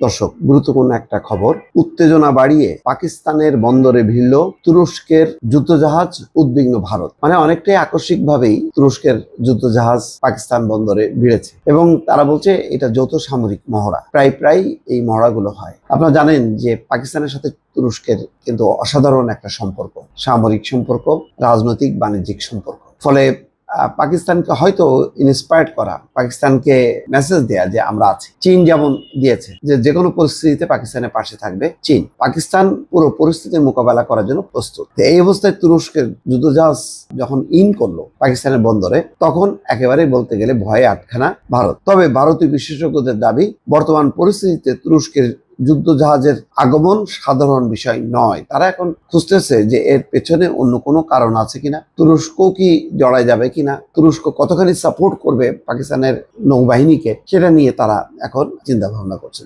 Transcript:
দর্শক, গুরুত্বপূর্ণ একটা খবর। উত্তেজনা বাড়িয়ে পাকিস্তানের বন্দরে ভিড়ল তুরস্কের যুদ্ধজাহাজ, উদ্বিগ্ন ভারত। মানে অনেকটাই আকস্মিকভাবেই তুরস্কের যুদ্ধজাহাজ পাকিস্তান বন্দরে ভিড়েছে এবং তারা বলছে এটা যৌথ সামরিক মহড়া। প্রায় এই মহড়াগুলো হয়। আপনারা জানেন যে পাকিস্তানের সাথে তুরস্কের কিন্তু অসাধারণ একটা সম্পর্ক, সামরিক সম্পর্ক, রাজনৈতিক বাণিজ্যিক সম্পর্ক। ফলে পাকিস্তানকে হয়তো ইন্সপায়ার্ড করা, পাকিস্তানকে মেসেজ দেয়া যে আমরা আছি। চীন যেমন দিয়েছে যে কোনো পরিস্থিতিতে পাকিস্তানের পাশে থাকবে চীন। পাকিস্তান পুরো পরিস্থিতির মোকাবেলা করার জন্য প্রস্তুত। এই অবস্থায় তুরস্কের যুদ্ধজাহাজ যখন ইন করলো পাকিস্তানের বন্দরে, তখন একেবারে বলতে গেলে ভয়ে আটখানা ভারত। তবে ভারতীয় বিশেষজ্ঞদের দাবি, বর্তমান পরিস্থিতিতে তুরস্কের যুদ্ধজাহাজের আগমন সাধারণ বিষয় নয়। তারা এখন খুঁজতেছে যে এর পেছনে অন্য কোনো কারণ আছে কিনা, তুরস্ক কি জড়ায় যাবে কিনা, তুরস্ক কতখানি সাপোর্ট করবে পাকিস্তানের নৌবাহিনীকে, সেটা নিয়ে তারা এখন চিন্তা ভাবনা করছে।